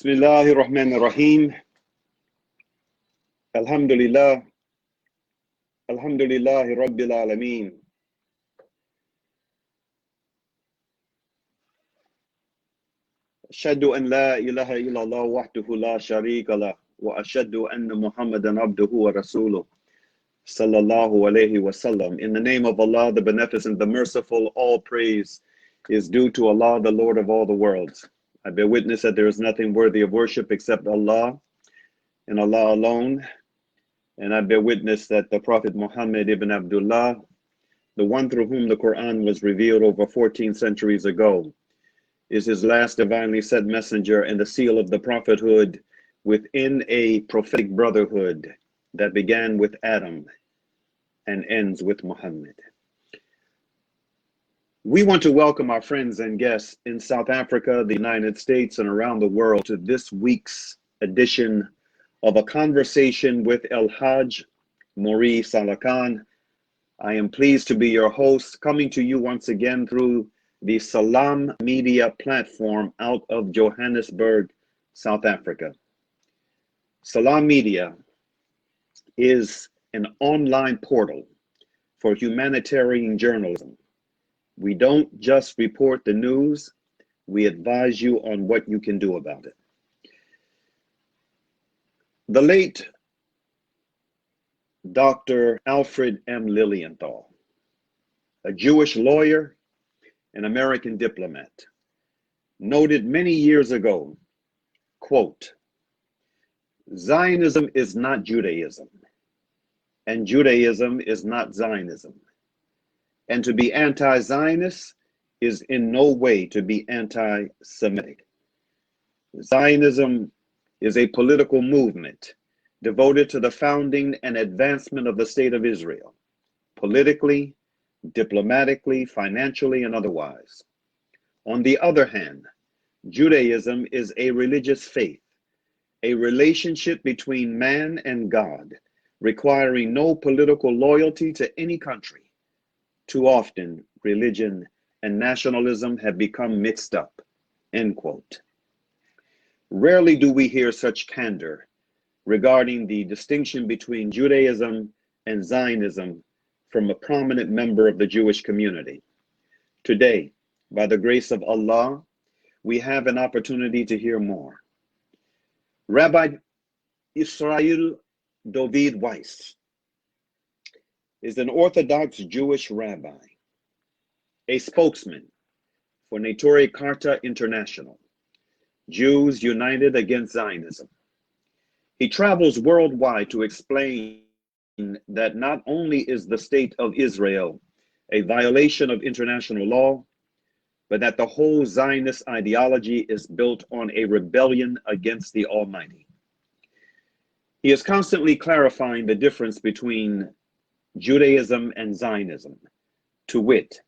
Bismillahir Rahmanir Rahim. Alhamdulillah. Alhamdulillahi Rabbil Alameen. Ashhadu an la ilaha illallah wahdahu la sharika lah wa ashhadu anna Muhammadan abduhu wa rasuluh sallallahu alayhi wa sallam. In the name of Allah, the Beneficent, the Merciful, all praise is due to Allah, the Lord of all the worlds. I bear witness that there is nothing worthy of worship except Allah and Allah alone. And I bear witness that the Prophet Muhammad ibn Abdullah, the one through whom the Quran was revealed over 14 centuries ago, is his last divinely sent messenger and the seal of the prophethood within a prophetic brotherhood that began with Adam and ends with Muhammad. We want to welcome our friends and guests in South Africa, the United States, and around the world to this week's edition of A Conversation with El Hajj Mori Salakan. I am pleased to be your host, coming to you once again through the Salam Media platform out of Johannesburg, South Africa. Salam Media is an online portal for humanitarian journalism. We don't just report the news, we advise you on what you can do about it. The late Dr. Alfred M. Lilienthal, a Jewish lawyer and American diplomat, noted many years ago, quote, "Zionism is not Judaism, and Judaism is not Zionism. And to be anti-Zionist is in no way to be anti-Semitic. Zionism is a political movement devoted to the founding and advancement of the state of Israel, politically, diplomatically, financially, and otherwise. On the other hand, Judaism is a religious faith, a relationship between man and God, requiring no political loyalty to any country. Too often, religion and nationalism have become mixed up," end quote. Rarely do we hear such candor regarding the distinction between Judaism and Zionism from a prominent member of the Jewish community. Today, by the grace of Allah, we have an opportunity to hear more. Rabbi Yisroel Dovid Weiss is an Orthodox Jewish rabbi, a spokesman for Neturei Karta International, Jews United Against Zionism. He travels worldwide to explain that not only is the state of Israel a violation of international law, but that the whole Zionist ideology is built on a rebellion against the Almighty. He is constantly clarifying the difference between Judaism and Zionism. To wit,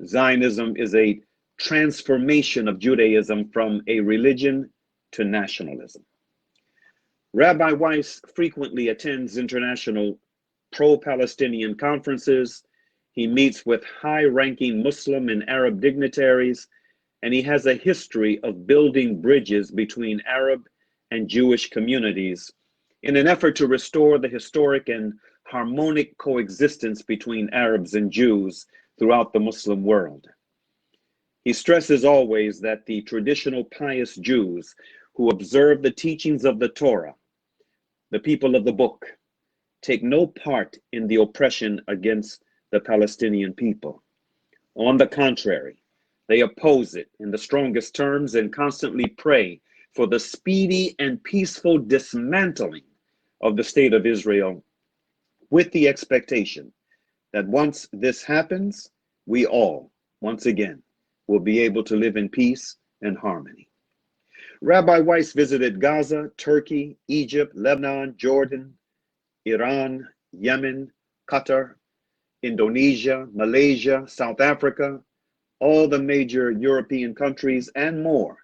Zionism is a transformation of Judaism from a religion to nationalism. Rabbi Weiss frequently attends international pro-Palestinian conferences. He meets with high-ranking Muslim and Arab dignitaries, and he has a history of building bridges between Arab and Jewish communities in an effort to restore the historic and harmonic coexistence between Arabs and Jews throughout the Muslim world. He stresses always that the traditional pious Jews who observe the teachings of the Torah, the people of the book, take no part in the oppression against the Palestinian people. On the contrary, they oppose it in the strongest terms and constantly pray for the speedy and peaceful dismantling of the state of Israel, with the expectation that once this happens, we all, once again, will be able to live in peace and harmony. Rabbi Weiss visited Gaza, Turkey, Egypt, Lebanon, Jordan, Iran, Yemen, Qatar, Indonesia, Malaysia, South Africa, all the major European countries, and more,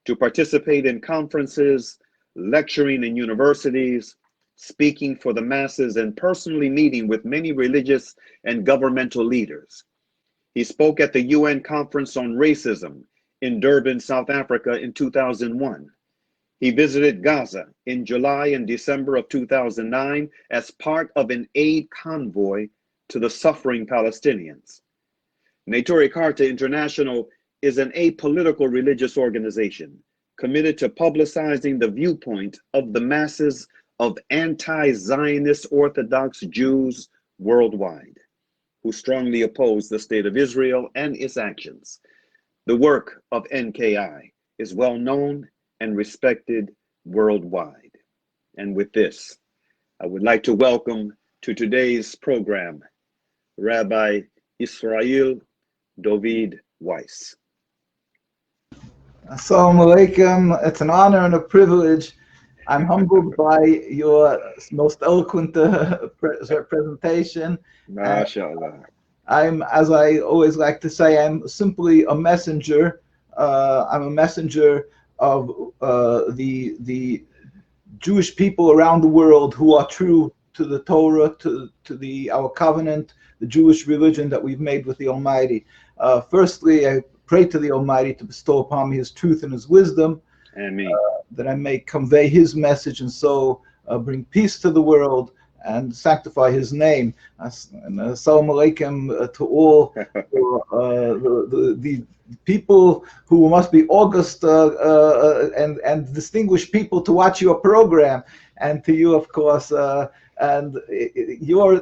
to participate in conferences, lecturing in universities, speaking for the masses, and personally meeting with many religious and governmental leaders. He spoke at the UN Conference on Racism in Durban, South Africa in 2001. He visited Gaza in July and December of 2009 as part of an aid convoy to the suffering Palestinians. Neturei Karta International is an apolitical religious organization committed to publicizing the viewpoint of the masses of anti-Zionist Orthodox Jews worldwide, who strongly oppose the state of Israel and its actions. The work of NKI is well known and respected worldwide. And with this, I would like to welcome to today's program, Rabbi Yisroel Dovid Weiss. Assalamu alaikum. It's an honor and a privilege. I'm humbled by your most eloquent presentation. MashaAllah. I'm, as I always like to say, I'm simply a messenger. I'm a messenger of the Jewish people around the world who are true to the Torah, to our covenant, the Jewish religion that we've made with the Almighty. Firstly, I pray to the Almighty to bestow upon me His truth and His wisdom, that I may convey His message and so bring peace to the world and sanctify His name. And assalamu alaikum to all the people who must be august and distinguished people to watch your program, and to you, of course, and your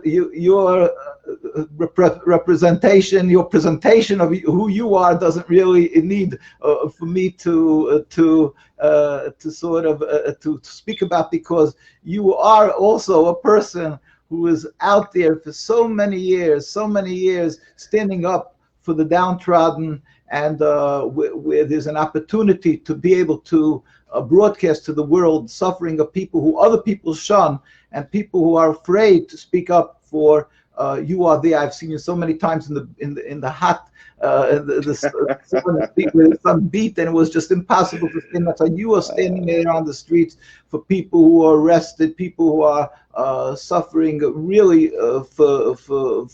representation, your presentation of who you are doesn't really need for me to sort of to speak about, because you are also a person who is out there for so many years, standing up for the downtrodden, and where there's an opportunity to be able to broadcast to the world suffering of people who other people shun, and people who are afraid to speak up for. You are there. I've seen you so many times in the hot, the sun beat, and it was just impossible to stand outside. You are standing there on the streets for people who are arrested, people who are suffering really for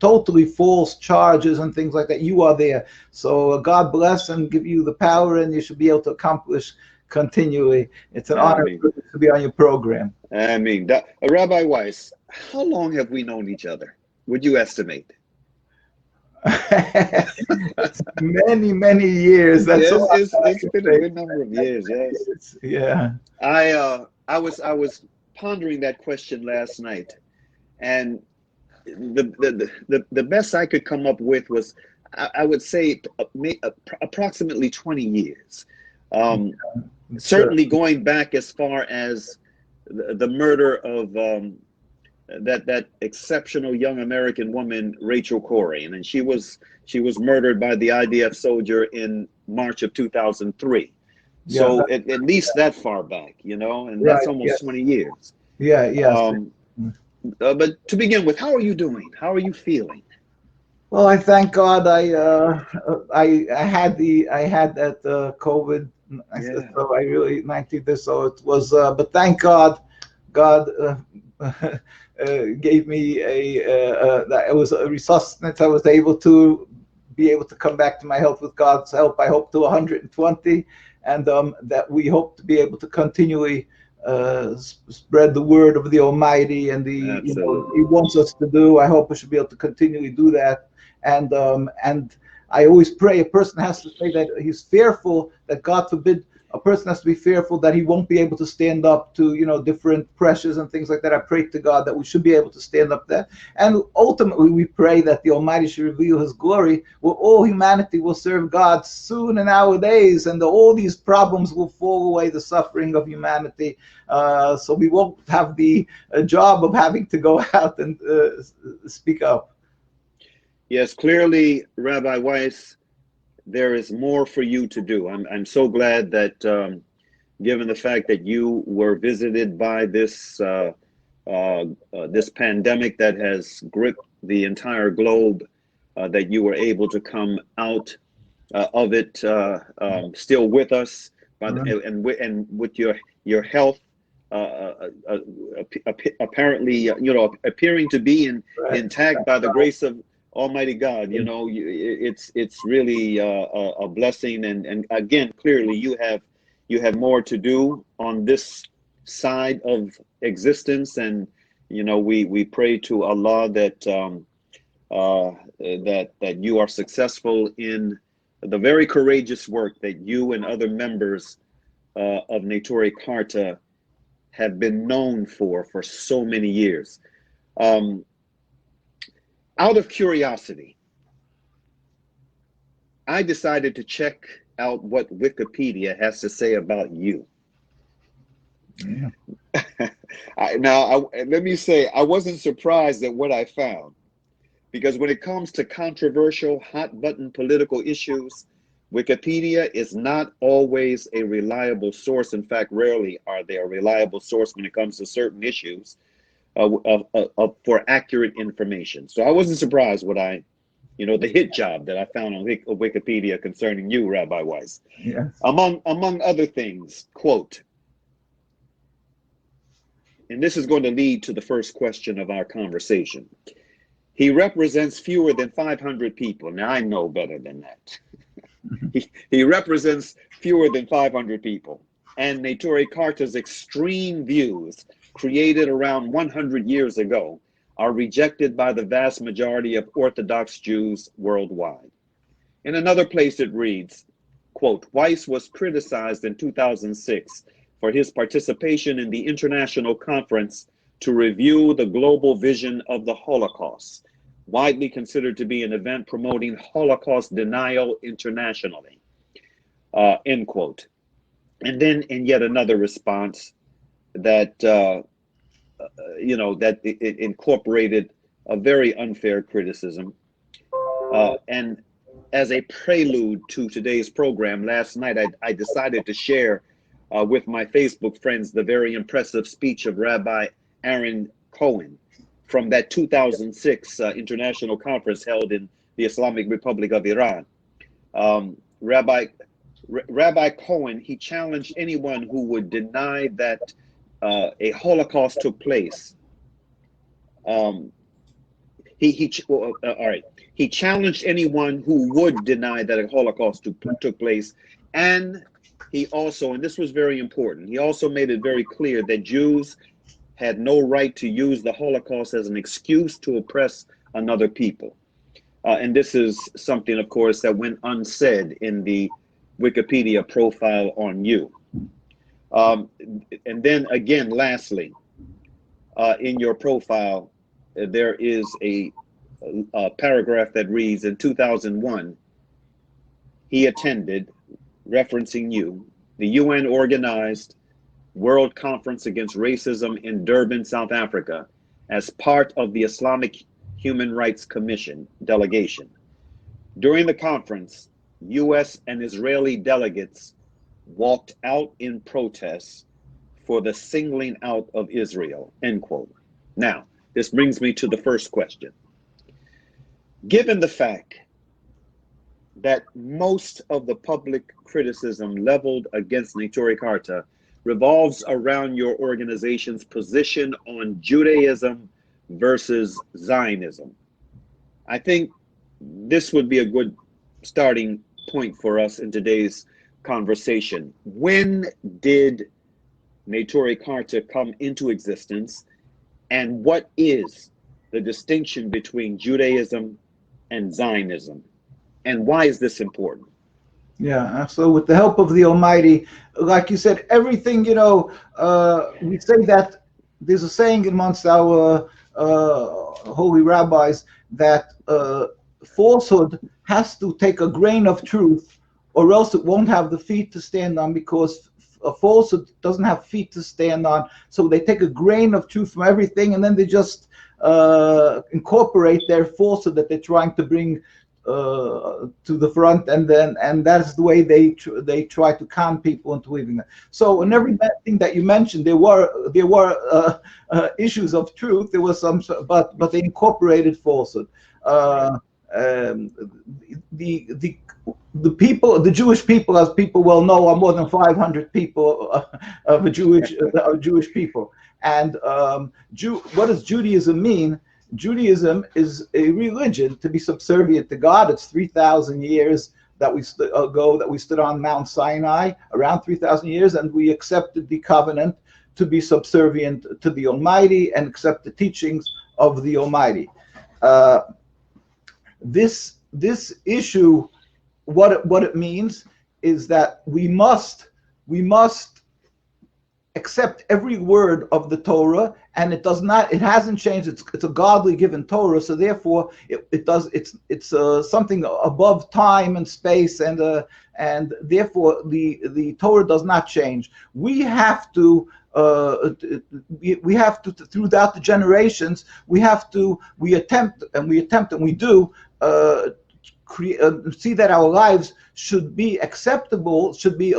totally false charges and things like that. You are there. So God bless and give you the power, and you should be able to accomplish continually. It's an honor to be on your program. I mean, Rabbi Weiss, how long have we known each other? Would you estimate? It's many years. It's been a good number of years. Yes. Yeah. I was pondering that question last night, and the best I could come up with was, I would say, approximately 20 years. Certainly going back as far as the murder of that exceptional young American woman, Rachel Corrie, and then she was murdered by the IDF soldier in March of 2003. Yeah, so at least that far back, and that's almost 20 years. Yeah. But to begin with, how are you doing? How are you feeling? Well, I thank God. I had that COVID. So I really 19 this. So it was. But thank God, God gave me it was a resuscitate. I was able to come back to my health with God's help. I hope to 120, and that we hope to be able to continually spread the word of the Almighty, and He wants us to do. I hope we should be able to continually do that. And I always pray a person has to say that he's fearful, that God forbid a person has to be fearful that he won't be able to stand up to different pressures and things like that. I pray to God that we should be able to stand up there, and ultimately we pray that the Almighty should reveal His glory, where all humanity will serve God soon in our days, and all these problems will fall away, the suffering of humanity, so we won't have the job of having to go out and speak up. Yes, clearly, Rabbi Weiss, there is more for you to do. I'm so glad that, given the fact that you were visited by this this pandemic that has gripped the entire globe, that you were able to come out of it still with us, and with your health apparently appearing to be intact by the grace of Almighty God. It's really a blessing, and again, clearly you you have more to do on this side of existence, and we pray to Allah that that you are successful in the very courageous work that you and other members of Neturei Karta have been known for so many years. Out of curiosity, I decided to check out what Wikipedia has to say about you. Yeah. Let me say, I wasn't surprised at what I found, because when it comes to controversial, hot-button political issues, Wikipedia is not always a reliable source. In fact, rarely are they a reliable source when it comes to certain issues for accurate information. So I wasn't surprised what the hit job that I found on Wikipedia concerning you, Rabbi Weiss. Yes. Among other things, quote, and this is going to lead to the first question of our conversation. He represents fewer than 500 people. Now, I know better than that. He represents fewer than 500 people. And Neturei Karta's extreme views, created around 100 years ago, are rejected by the vast majority of Orthodox Jews worldwide. In another place it reads, quote, Weiss was criticized in 2006 for his participation in the International Conference to Review the Global Vision of the Holocaust, widely considered to be an event promoting Holocaust denial internationally, end quote. And then in yet another response that, that it incorporated a very unfair criticism. And as a prelude to today's program, last night I decided to share with my Facebook friends the very impressive speech of Rabbi Aaron Cohen from that 2006 international conference held in the Islamic Republic of Iran. Rabbi Cohen, he challenged anyone who would deny that a Holocaust took place. He challenged anyone who would deny that a Holocaust took place, and he also, and this was very important, he also made it very clear that Jews had no right to use the Holocaust as an excuse to oppress another people. And this is something, of course, that went unsaid in the Wikipedia profile on you. And then again, lastly, in your profile, there is a paragraph that reads, in 2001, he attended, referencing you, the UN organized World Conference Against Racism in Durban, South Africa, as part of the Islamic Human Rights Commission delegation. During the conference, US and Israeli delegates walked out in protest for the singling out of Israel, end quote. Now, this brings me to the first question. Given the fact that most of the public criticism leveled against Neturei Karta revolves around your organization's position on Judaism versus Zionism, I think this would be a good starting point for us in today's conversation. When did Neturei Karta come into existence, and what is the distinction between Judaism and Zionism, and why is this important? Yeah, so with the help of the Almighty, like you said, everything, we say that there's a saying amongst our holy rabbis that falsehood has to take a grain of truth, or else it won't have the feet to stand on, because a falsehood doesn't have feet to stand on. So they take a grain of truth from everything, and then they just incorporate their falsehood that they're trying to bring to the front, and that's the way they try to con people into believing that. So in everything that you mentioned, there were issues of truth. There was some, but they incorporated falsehood. The people, the Jewish people, as people well know, are more than 500 people of Jewish people. And what does Judaism mean? Judaism is a religion to be subservient to God. It's 3,000 years that we stood on Mount Sinai around 3,000 years, and we accepted the covenant to be subservient to the Almighty and accept the teachings of the Almighty. This issue, what it means is that we must accept every word of the Torah, and it hasn't changed. It's a godly given Torah, so therefore it's something above time and space, and therefore the Torah does not change. We have to throughout the generations, we attempt and we do see that our lives should be acceptable,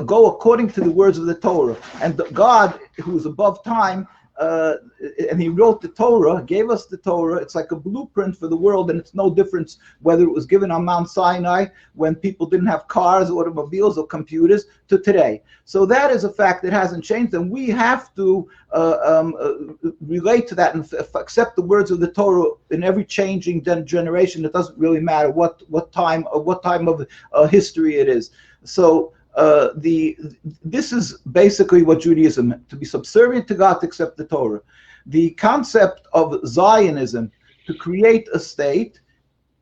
go according to the words of the Torah. And God, who is above time, and he wrote the Torah, gave us the Torah. It's like a blueprint for the world, and it's no difference whether it was given on Mount Sinai when people didn't have cars, automobiles, or computers, to today. So that is a fact that hasn't changed, and we have to relate to that and accept the words of the Torah in every changing generation. It doesn't really matter what time of history it is. So this is basically what Judaism, to be subservient to God, to accept the Torah. The concept of Zionism, to create a state,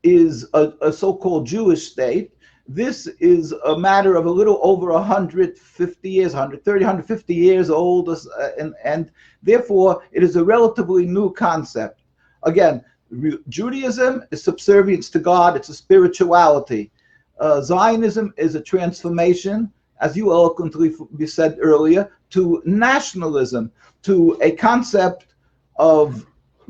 is a so-called Jewish state. This is a matter of a little over 150 years, 130, 150 years old, and therefore it is a relatively new concept. Again, Judaism is subservience to God, it's a spirituality. Zionism is a transformation, as you eloquently said earlier, to nationalism, to a concept of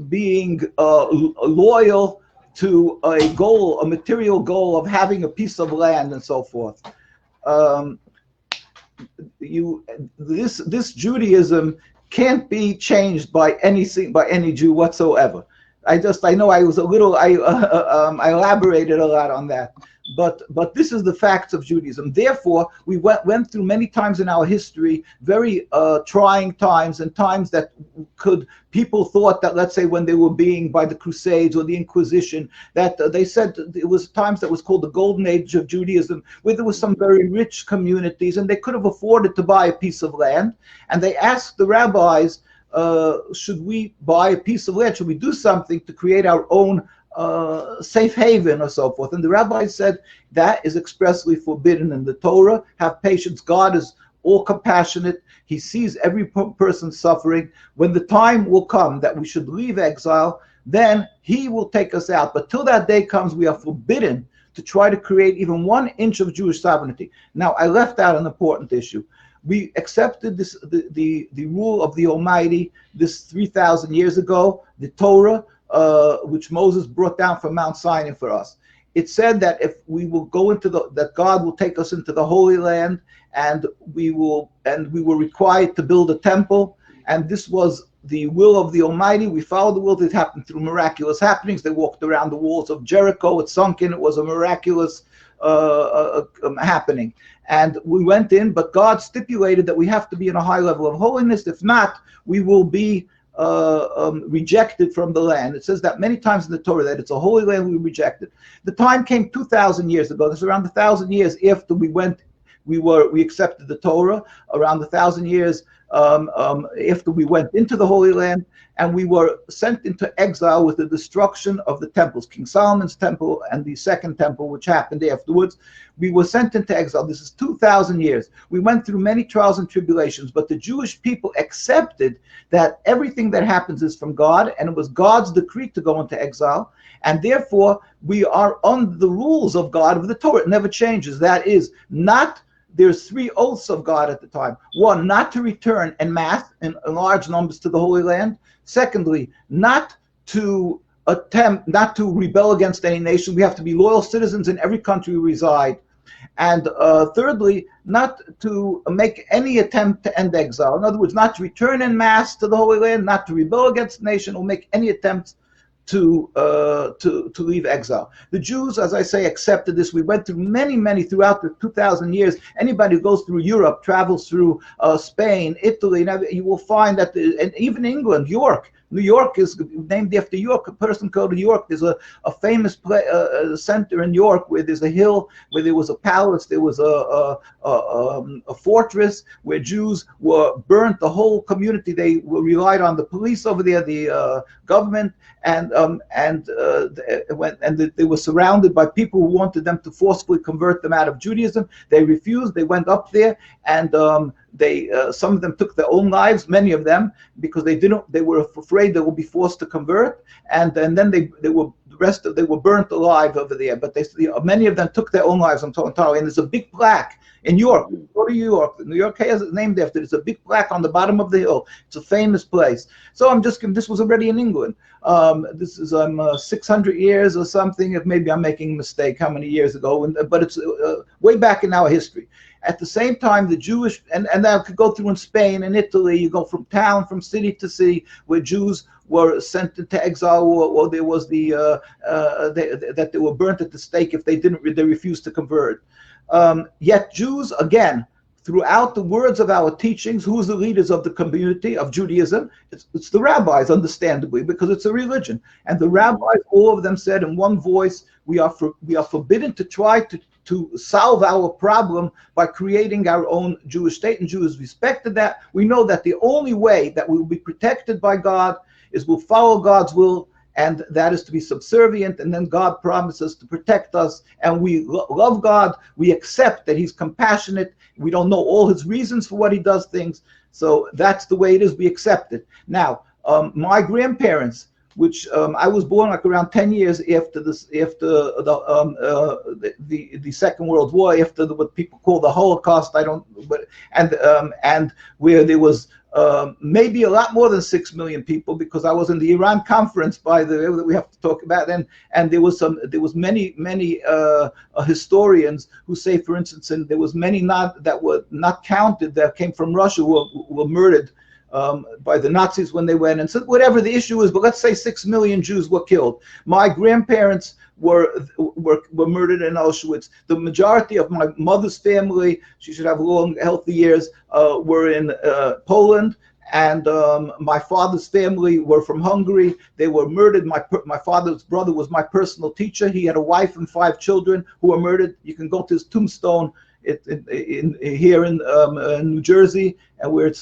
being loyal to a goal, a material goal of having a piece of land and so forth. This Judaism can't be changed by any Jew whatsoever. I know I was a little, I elaborated a lot on that. But this is the facts of Judaism. Therefore, we went through many times in our history, very trying times, and times that people thought that, let's say, when they were being by the Crusades or the Inquisition, that they said it was times that was called the Golden Age of Judaism, where there was some very rich communities, and they could have afforded to buy a piece of land. And they asked the rabbis, should we buy a piece of land? Should we do something to create our own safe haven or so forth? And the rabbi said that is expressly forbidden in the Torah. Have patience. God is all compassionate. He sees every person suffering. When the time will come that we should leave exile, then he will take us out. But till that day comes, we are forbidden to try to create even 1 inch of Jewish sovereignty. Now, I left out an important issue. We accepted this, the rule of the Almighty, this 3,000 years ago, the Torah, which Moses brought down from Mount Sinai for us. It said that if we will go that God will take us into the Holy Land, and we were required to build a temple, and this was the will of the Almighty. We followed the will. It happened through miraculous happenings. They walked around the walls of Jericho. It sunk in. It was a miraculous happening. And we went in, but God stipulated that we have to be in a high level of holiness. If not, we will be rejected from the land. It says that many times in the Torah, that it's a holy land we rejected. The time came 2,000 years ago. This is around 1,000 years after we accepted the Torah, around 1,000 years after we went into the Holy Land, and we were sent into exile with the destruction of the temples, King Solomon's temple and the second temple, which happened afterwards. We were sent into exile. This is 2,000 years. We went through many trials and tribulations, but the Jewish people accepted that everything that happens is from God, and it was God's decree to go into exile, and therefore we are under the rules of God, of the Torah. It never changes. That is, there's 3 oaths of God at the time. 1, not to return en masse, in large numbers, to the Holy Land. Secondly, not to rebel against any nation. We have to be loyal citizens in every country we reside. And thirdly, not to make any attempt to end exile. In other words, not to return en masse to the Holy Land, not to rebel against the nation, or make any attempts to leave exile. The Jews, as I say, accepted this. We went through many throughout the 2,000 years. Anybody who goes through Europe, travels through Spain, Italy, you will find that, and even England, York, New York is named after York, a person called New York. There's a famous center in New York where there's a hill, where there was a palace, there was a fortress where Jews were burnt, the whole community. They relied on the police over there, the government, and they were surrounded by people who wanted them to forcefully convert them out of Judaism. They refused. They went up there, and some of them took their own lives, many of them, because they were afraid they would be forced to convert, and then they were burnt alive over there. But many of them took their own lives. I'm talking, and there's a big plaque in York. Go to New York. New York has it named after. There's a big plaque on the bottom of the hill. It's a famous place. So this was already in England. This is 600 years or something. If maybe I'm making a mistake, how many years ago? But it's way back in our history. At the same time, the Jewish, and that could go through in Spain and Italy. You go from city to city, where Jews were sent into exile, or there was that they were burnt at the stake if they refused to convert. Yet Jews, again, throughout the words of our teachings, who's the leaders of the community of Judaism? It's the rabbis, understandably, because it's a religion. And the rabbis, all of them said in one voice, we are forbidden to try to solve our problem by creating our own Jewish state, and Jews respected that. We know that the only way that we will be protected by God is we'll follow God's will, and that is to be subservient, and then God promises to protect us, and we love God. We accept that he's compassionate. We don't know all his reasons for what he does things, so that's the way it is. We accept it. Now, my grandparents, which I was born like around 10 years after the Second World War, after what people call the Holocaust. And where there was maybe a lot more than 6 million people, because I was in the Iran conference that we have to talk about, and there was many historians who say, for instance, and there was many that were not counted that came from Russia who were murdered by the Nazis when they went, and so whatever the issue is, but let's say 6 million Jews were killed. My grandparents were murdered in Auschwitz. The majority of my mother's family, she should have long, healthy years, were in Poland, and my father's family were from Hungary. They were murdered. My father's brother was my personal teacher. He had a wife and 5 children who were murdered. You can go to his tombstone here in New Jersey, and where it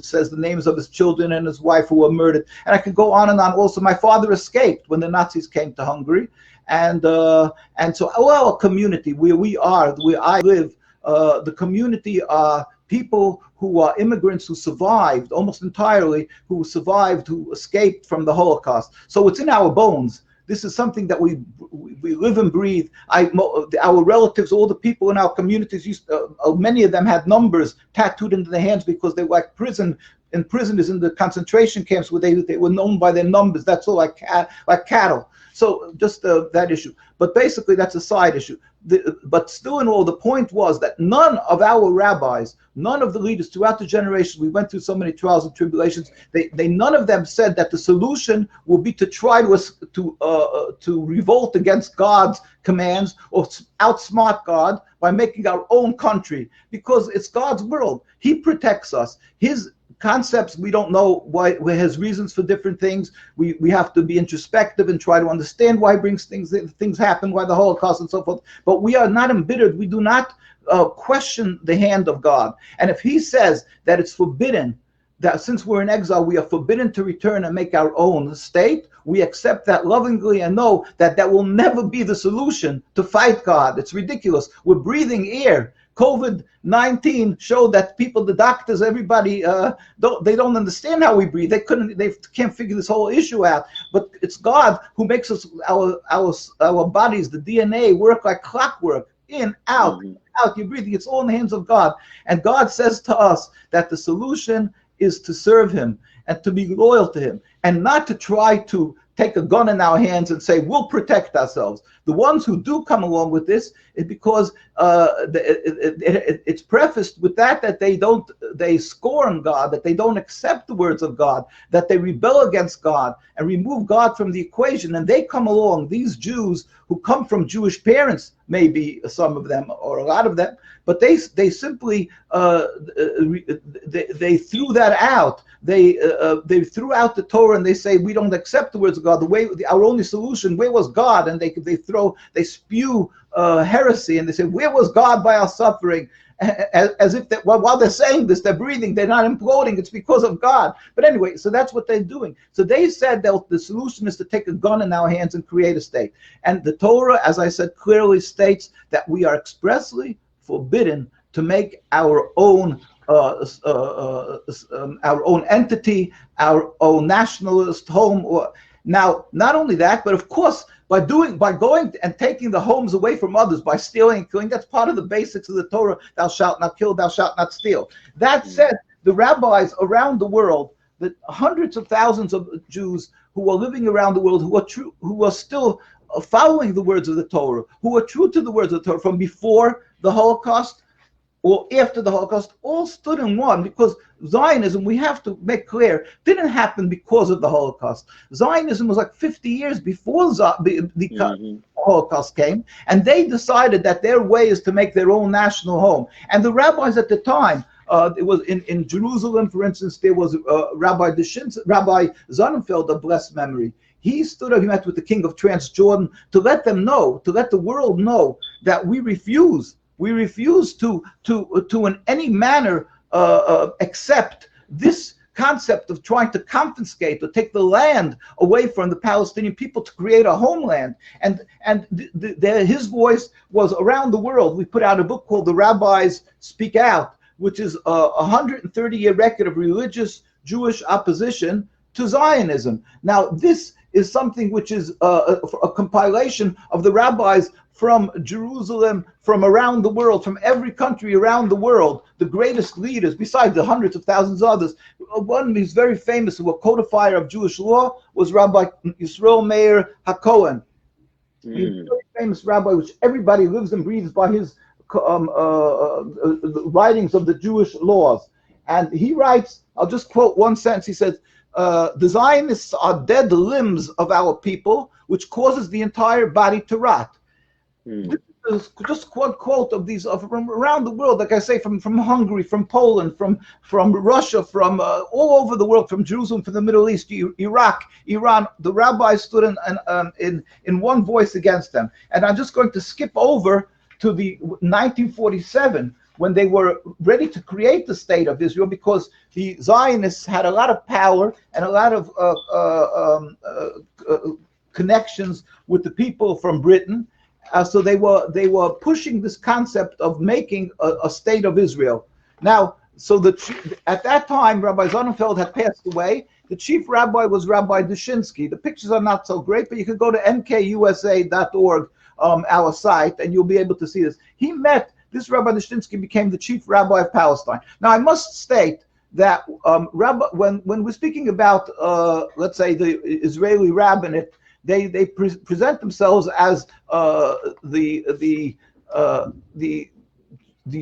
says the names of his children and his wife who were murdered. And I could go on and on. Also, my father escaped when the Nazis came to Hungary, and so our community, where I live, the community are people who are immigrants who survived almost entirely, who escaped from the Holocaust. So it's in our bones. This is something that we live and breathe. Our relatives, all the people in our communities, many of them had numbers tattooed into their hands because they were like prison. And prisoners in the concentration camps where they were known by their numbers. That's all like cattle. So just that issue. But basically, that's a side issue. But still in all, the point was that none of our rabbis, none of the leaders throughout the generations, we went through so many trials and tribulations, none of them said that the solution will be to try to revolt against God's commands or outsmart God by making our own country, because it's God's world. He protects us. His concepts, we don't know why he has reasons for different things. We have to be introspective and try to understand why he brings things happen, why the Holocaust and so forth. But we are not embittered. We do not question the hand of God. And if he says that it's forbidden, that since we're in exile, we are forbidden to return and make our own state, we accept that lovingly and know that that will never be the solution to fight God. It's ridiculous. We're breathing air. COVID-19 showed that people, the doctors, everybody, they don't understand how we breathe. They can't figure this whole issue out. But it's God who makes us, our bodies, the DNA, work like clockwork. In, out, out. You're breathing. It's all in the hands of God. And God says to us that the solution is to serve him and to be loyal to him, and not to try to take a gun in our hands and say, we'll protect ourselves. The ones who do come along with this is because it's prefaced with that they scorn God, that they don't accept the words of God, that they rebel against God and remove God from the equation. And they come along, these Jews who come from Jewish parents, maybe some of them or a lot of them, but they simply they threw that out. They threw out the Torah and they say we don't accept the words of God. Our only solution, where was God? And they spew heresy and they say, where was God by our suffering? As if that, while they're saying this, they're breathing, they're not imploding, it's because of God. But anyway, so that's what they're doing. So they said that the solution is to take a gun in our hands and create a state. And the Torah, as I said, clearly states that we are expressly forbidden to make our own entity, our own nationalist home. Now, not only that, but of course, by going and taking the homes away from others, by stealing and killing, that's part of the basics of the Torah. Thou shalt not kill, thou shalt not steal. That said, the rabbis around the world, the hundreds of thousands of Jews who are living around the world, who are still following the words of the Torah, who are true to the words of the Torah from before the Holocaust or after the Holocaust, all stood in one, because Zionism, we have to make clear, didn't happen because of the Holocaust. Zionism was like 50 years before the Holocaust came, and they decided that their way is to make their own national home. And the rabbis at the time, it was in Jerusalem, for instance, there was Rabbi Sonnenfeld of blessed memory. He stood up, he met with the king of Transjordan to let them know, to let the world know that we refuse to in any manner accept this concept of trying to confiscate or take the land away from the Palestinian people to create a homeland. And his voice was around the world. We put out a book called The Rabbis Speak Out, which is a 130-year record of religious Jewish opposition to Zionism. Now, this is something which is a compilation of the rabbis from Jerusalem, from around the world, from every country around the world, the greatest leaders, besides the hundreds of thousands of others. One who's very famous, who was a codifier of Jewish law, was Rabbi Yisroel Meir HaKohen. He's a very famous rabbi, which everybody lives and breathes by his writings of the Jewish laws. And he writes, I'll just quote one sentence, he says, the Zionists are dead limbs of our people, which causes the entire body to rot. This is just one quote of these from around the world, like I say, from Hungary, from Poland, from Russia, from all over the world, from Jerusalem, from the Middle East, Iraq, Iran. The rabbis stood in one voice against them. And I'm just going to skip over to the 1947, when they were ready to create the state of Israel, because the Zionists had a lot of power and a lot of connections with the people from Britain. So they were pushing this concept of making a state of Israel. Now, so at that time, Rabbi Sonnenfeld had passed away. The chief rabbi was Rabbi Dushinsky. The pictures are not so great, but you can go to mkusa.org, our site, and you'll be able to see this. This Rabbi Dushinsky became the chief rabbi of Palestine. Now, I must state that when we're speaking about, let's say, the Israeli rabbinate, they present themselves as the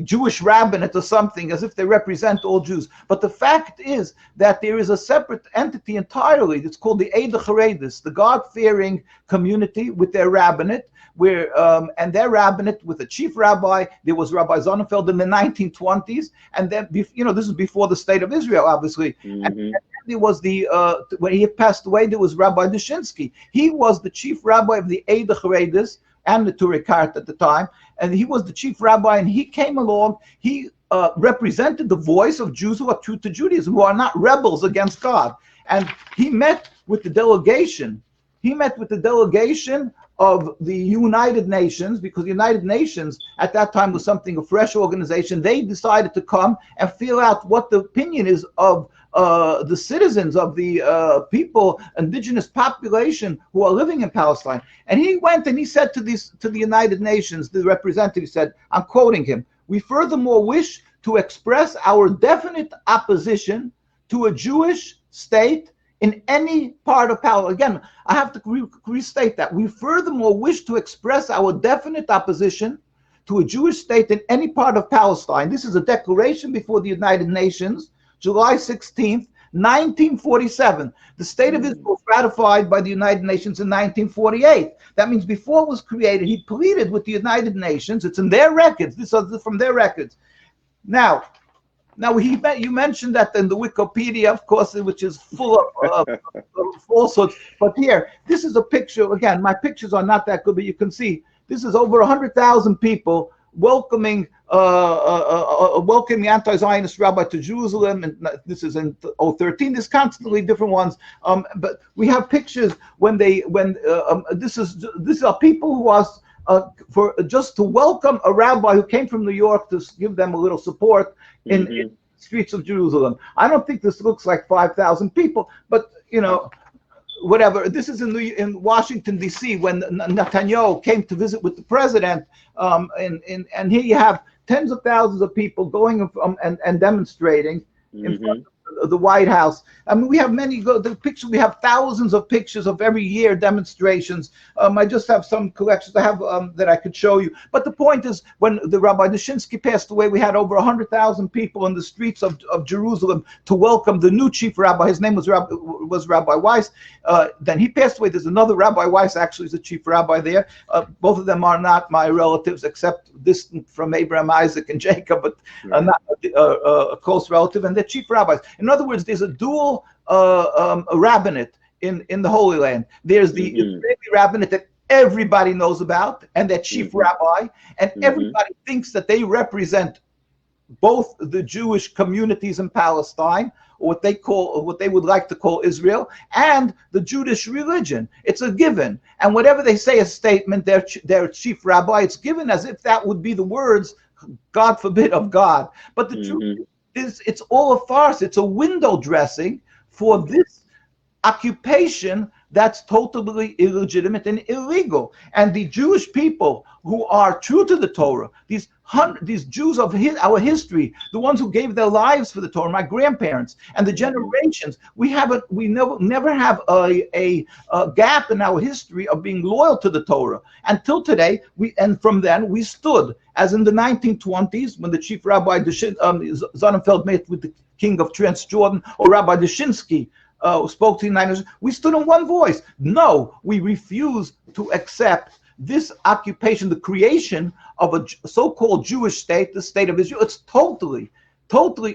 Jewish rabbinate or something, as if they represent all Jews. But the fact is that there is a separate entity entirely. It's called the Haredis, the God-fearing community with their rabbinate, and their rabbinate with a chief rabbi. There was Rabbi Sonnenfeld in the 1920s, and then this is before the state of Israel, obviously. And there was when he passed away, there was Rabbi Dushinsky. He was the chief rabbi of the Haredis and the Neturei Karta at the time, and he was the chief rabbi. And he came along. He represented the voice of Jews who are true to Judaism, who are not rebels against God. And he met with the delegation. Of the United Nations, because the United Nations at that time was a fresh organization. They decided to come and feel out what the opinion is of the citizens, of the people, indigenous population who are living in Palestine. And he went and he said to the United Nations, the representative said, I'm quoting him, "We furthermore wish to express our definite opposition to a Jewish state in any part of Palestine." Again, I have to restate that. We furthermore wish to express our definite opposition to a Jewish state in any part of Palestine. This is a declaration before the United Nations, July 16th, 1947. The State of Israel was ratified by the United Nations in 1948. That means before it was created, he pleaded with the United Nations. It's in their records. This is from their records. Now, you mentioned that in the Wikipedia, of course, which is full of falsehoods. But here, this is a picture. Again, my pictures are not that good, but you can see this is over 100,000 people welcoming welcoming Anti-Zionist rabbi to Jerusalem, and this is in 2013. There's constantly different ones, but we have pictures when these are people who was for just to welcome a rabbi who came from New York to give them a little support in the streets of Jerusalem. I don't think this looks like 5,000 people, but you know, whatever. This is in Washington, D.C. when Netanyahu came to visit with the president, and here you have tens of thousands of people going and demonstrating in front of the White House. I mean, we have we have thousands of pictures of every year demonstrations. I just have some collections I have that I could show you. But the point is, when the Rabbi Dushinsky passed away, we had over 100,000 people in the streets of Jerusalem to welcome the new chief rabbi. His name was Rabbi Weiss. Then he passed away. There's another Rabbi Weiss, actually, is the chief rabbi there. Both of them are not my relatives, except distant from Abraham, Isaac, and Jacob, but not a close relative, and they're chief rabbis. In other words, there's a dual rabbinate in the Holy Land. There's the Israeli rabbinate that everybody knows about, and that chief rabbi, and everybody thinks that they represent both the Jewish communities in Palestine, or what they would like to call Israel, and the Jewish religion. It's a given, and whatever they say a statement, their chief rabbi, it's given as if that would be the words, God forbid, of God. But the truth is, it's all a farce. It's a window dressing for this occupation that's totally illegitimate and illegal. And the Jewish people who are true to the Torah, these Jews of our history, the ones who gave their lives for the Torah, my grandparents, and the generations, we never have a gap in our history of being loyal to the Torah until today. And from then we stood, as in the 1920s when the chief rabbi Sonnenfeld met with the king of Transjordan, or Rabbi Dushinsky spoke to the United Nations. We stood in one voice. No, we refuse to accept this occupation, the creation of a so-called Jewish state, the state of Israel. It's totally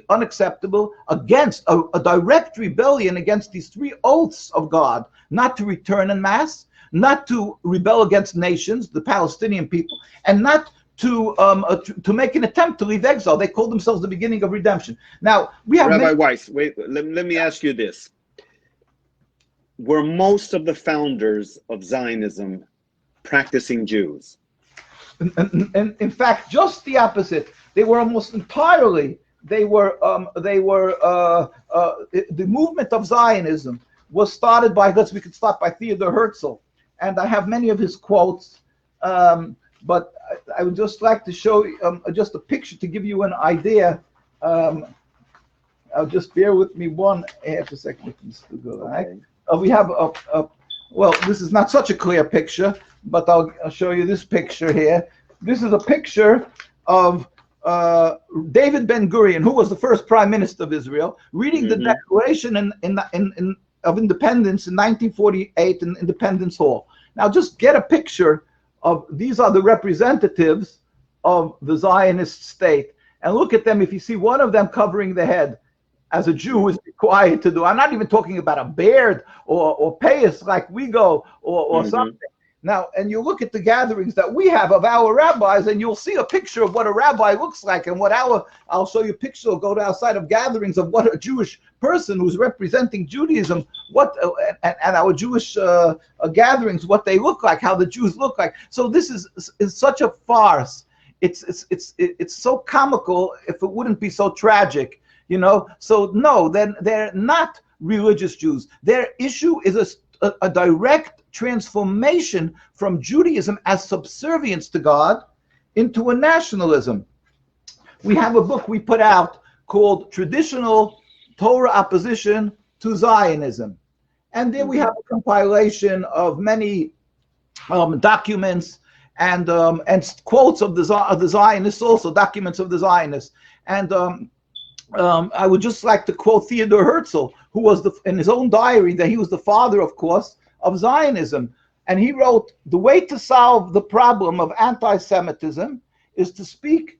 unacceptable, against a direct rebellion against these three oaths of God: not to return en masse, not to rebel against nations, the Palestinian people, and not to make an attempt to leave exile. They call themselves the beginning of redemption. Now, we have Rabbi Weiss, wait, let me ask you this. Were most of the founders of Zionism practicing Jews? And in fact, just the opposite. They were almost entirely. The movement of Zionism was started by, we could start by Theodor Herzl, and I have many of his quotes. But I would just like to show just a picture to give you an idea. I'll just bear with me half a second. Okay. We have well, this is not such a clear picture, but I'll show you this picture here. This is a picture of David Ben-Gurion, who was the first prime minister of Israel, reading the Declaration of Independence in 1948 in Independence Hall. Now, just get a picture of these are the representatives of the Zionist state, and look at them. If you see one of them covering the head, as a Jew is required to do. I'm not even talking about a beard or payas like we go or something. Now, and you look at the gatherings that we have of our rabbis, and you'll see a picture of what a rabbi looks like, and I'll show you a picture, go to outside of gatherings of what a Jewish person who's representing Judaism, and our Jewish gatherings, what they look like, how the Jews look like. So this is such a farce. It's so comical if it wouldn't be so tragic. You know, so no, then they're not religious Jews. Their issue is a direct transformation from Judaism as subservience to God into a nationalism. We have a book we put out called Traditional Torah Opposition to Zionism. And there we have a compilation of many documents and quotes of the Zionists, also documents of the Zionists. And I would just like to quote Theodor Herzl, who was in his own diary that he was the father, of course, of Zionism. And he wrote, the way to solve the problem of anti-Semitism is to speak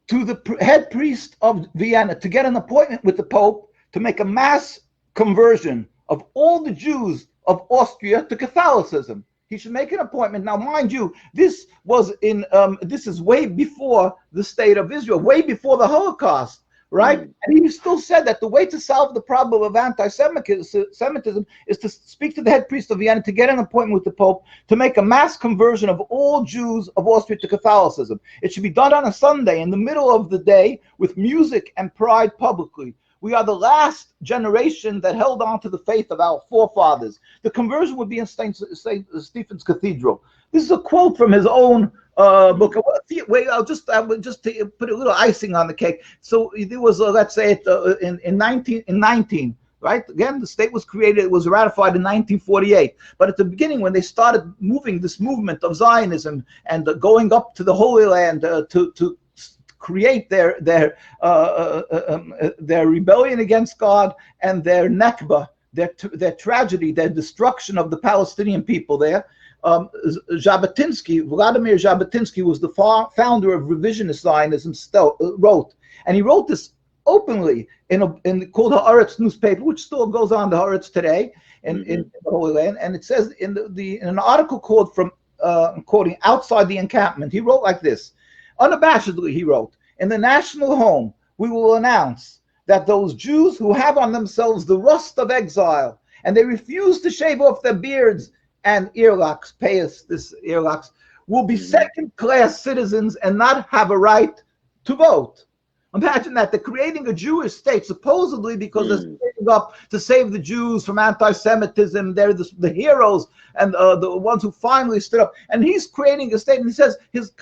to the head priest of Vienna, to get an appointment with the Pope, to make a mass conversion of all the Jews of Austria to Catholicism. He should make an appointment. Now, mind you, this was this is way before the state of Israel, way before the Holocaust, right? And he still said that the way to solve the problem of anti-Semitism is to speak to the head priest of Vienna, to get an appointment with the Pope, to make a mass conversion of all Jews of Austria to Catholicism. It should be done on a Sunday in the middle of the day with music and pride publicly. We are the last generation that held on to the faith of our forefathers. The conversion would be in St. Stephen's Cathedral. This is a quote from his own book. Wait, I'll just put a little icing on the cake. So there was, let's say, in 19, right? Again, the state was created, it was ratified in 1948. But at the beginning, when they started moving this movement of Zionism and going up to the Holy Land to create their rebellion against God and their Nakba, their tragedy, their destruction of the Palestinian people there. Vladimir Jabotinsky was the founder of revisionist Zionism, wrote, and he wrote this openly in called Haaretz newspaper, which still goes on the Haaretz today in the Holy Land. And it says in an article called from quoting outside the encampment, he wrote like this. Unabashedly, he wrote, in the national home, we will announce that those Jews who have on themselves the rust of exile and they refuse to shave off their beards and earlocks, earlocks, will be second-class citizens and not have a right to vote. Imagine that, they're creating a Jewish state, supposedly because they're standing up to save the Jews from anti-Semitism. They're the heroes and the ones who finally stood up. And he's creating a state, and he says his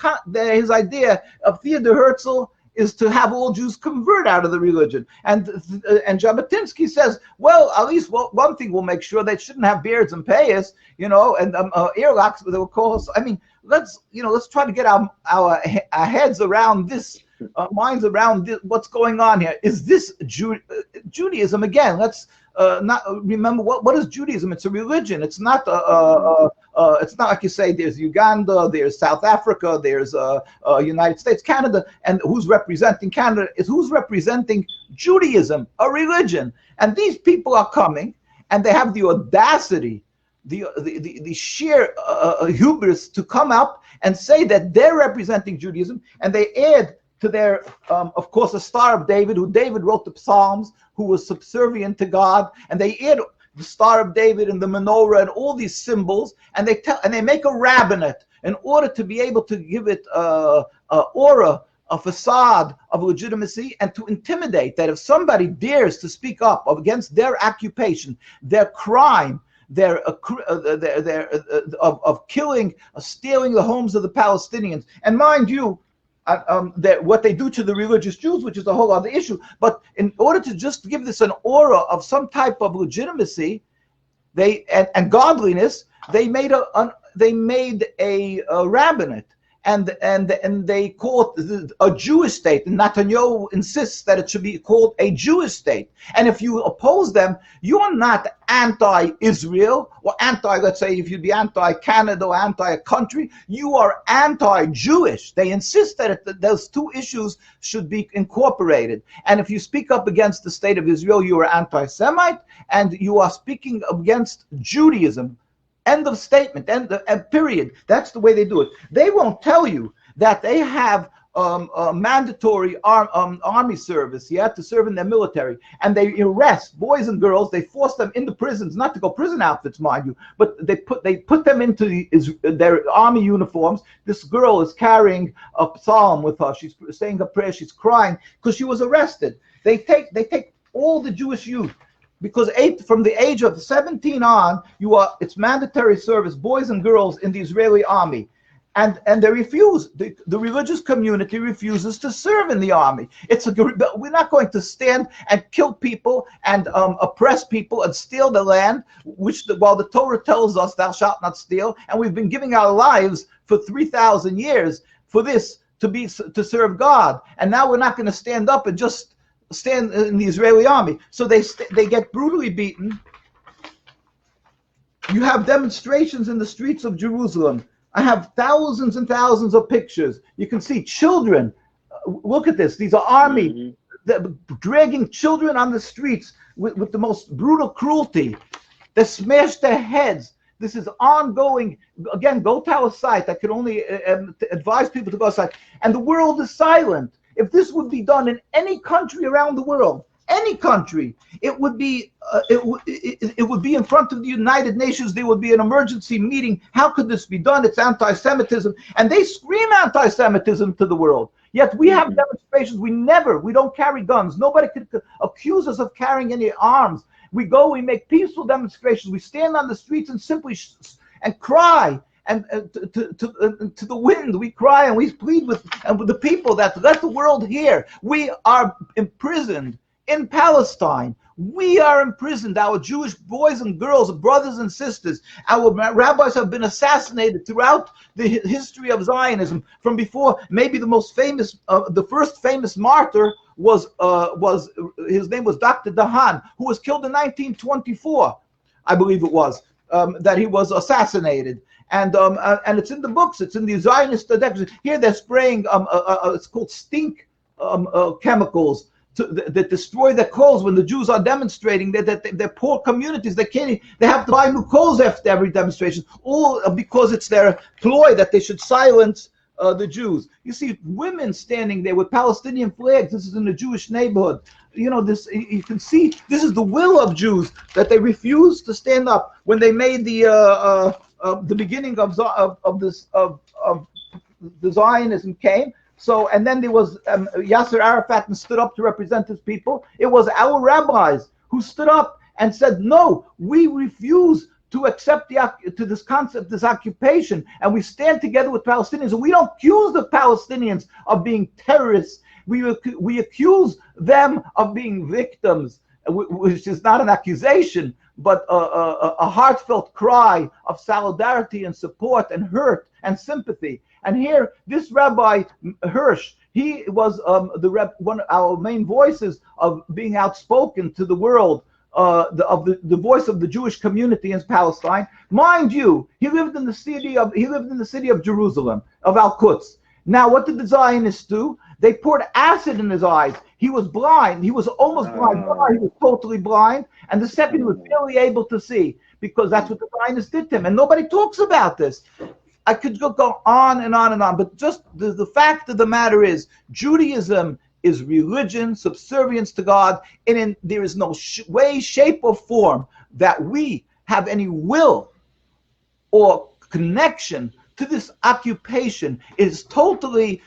idea of Theodor Herzl is to have all Jews convert out of the religion. And Jabotinsky says, well, at least one thing we'll make sure, they shouldn't have beards and payas, and earlocks. They will call us. I mean, let's try to get our heads around this. Minds around what's going on here. Is this Judaism again? Let's not remember what is Judaism. It's a religion. It's not it's not like you say there's Uganda, there's South Africa, there's United States, Canada, and who's representing Canada is who's representing Judaism, a religion. And these people are coming, and they have the audacity, the sheer hubris to come up and say that they're representing Judaism, and they add to their, of course, the Star of David, who David wrote the Psalms, who was subservient to God, and they add the Star of David and the menorah and all these symbols, and they make a rabbinate in order to be able to give it a aura, a facade of legitimacy, and to intimidate that if somebody dares to speak up against their occupation, their crime, of killing, stealing the homes of the Palestinians, and mind you, what they do to the religious Jews, which is a whole other issue. But in order to just give this an aura of some type of legitimacy, and godliness, they made a rabbinate, and they call it a Jewish state. And Netanyahu insists that it should be called a Jewish state. And if you oppose them, you are not anti-Israel or let's say, if you'd be anti-Canada or anti-country, you are anti-Jewish. They insist that those two issues should be incorporated. And if you speak up against the state of Israel, you are anti-Semite, and you are speaking against Judaism. End of statement, end period. That's the way they do it. They won't tell you that they have mandatory army service, to serve in their military, and they arrest boys and girls. They force them into prisons, not to go prison outfits, mind you, but they put them into their army uniforms. This girl is carrying a psalm with her. She's saying a prayer. She's crying because she was arrested. They take all the Jewish youth. Because from the age of 17 on, it's mandatory service, boys and girls in the Israeli army, and they refuse. The religious community refuses to serve in the army. We're not going to stand and kill people and oppress people and steal the land, while the Torah tells us thou shalt not steal, and we've been giving our lives for 3,000 years for this to serve God, and now we're not going to stand up and just stand in the Israeli army. So they get brutally beaten. You have demonstrations in the streets of Jerusalem. I have thousands and thousands of pictures. You can see children. Look at this. These are army dragging children on the streets with the most brutal cruelty. They smash their heads. This is ongoing. Again, go to our site. I can only advise people to go outside. And the world is silent. If this would be done in any country around the world, any country, it would be in front of the United Nations. There would be an emergency meeting. How could this be done? It's anti-Semitism, and they scream anti-Semitism to the world. Yet we have demonstrations. We don't carry guns. Nobody could accuse us of carrying any arms. We go, we make peaceful demonstrations. We stand on the streets and simply and cry. And to the wind, we cry and we plead with the people that let the world hear. We are imprisoned in Palestine. We are imprisoned. Our Jewish boys and girls, brothers and sisters, our rabbis have been assassinated throughout the history of Zionism. From before, maybe the most famous, the first famous martyr was his name was Dr. Dahan, who was killed in 1924, I believe it was, that he was assassinated. And it's in the books. It's in the Zionist declaration. Here they're spraying it's called stink chemicals that destroy their clothes when the Jews are demonstrating. They're poor communities. They have to buy new clothes after every demonstration, all because it's their ploy that they should silence the Jews. You see women standing there with Palestinian flags. This is in a Jewish neighborhood. You know, this, you can see this is the will of Jews, that they refuse to stand up when they made the beginning of the Zionism came. So, and then there was Yasser Arafat and stood up to represent his people. It was our rabbis who stood up and said, no, we refuse to accept this concept, this occupation, and we stand together with Palestinians. And we don't accuse the Palestinians of being terrorists. We accuse them of being victims, which is not an accusation, but a heartfelt cry of solidarity and support and hurt and sympathy. And here, this Rabbi Hirsch, he was one of our main voices of being outspoken to the world, the voice of the Jewish community in Palestine. Mind you, he lived in the city of Jerusalem, of Al-Quds. Now, what did the Zionists do? They poured acid in his eyes. He was blind. He was almost blind. He was totally blind. And the second, he was barely able to see, because that's what the Zionists did to him. And nobody talks about this. I could go on and on and on, but just the fact of the matter is, Judaism is religion, subservience to God, and there is no way, shape, or form that we have any will or connection to this occupation. It is totally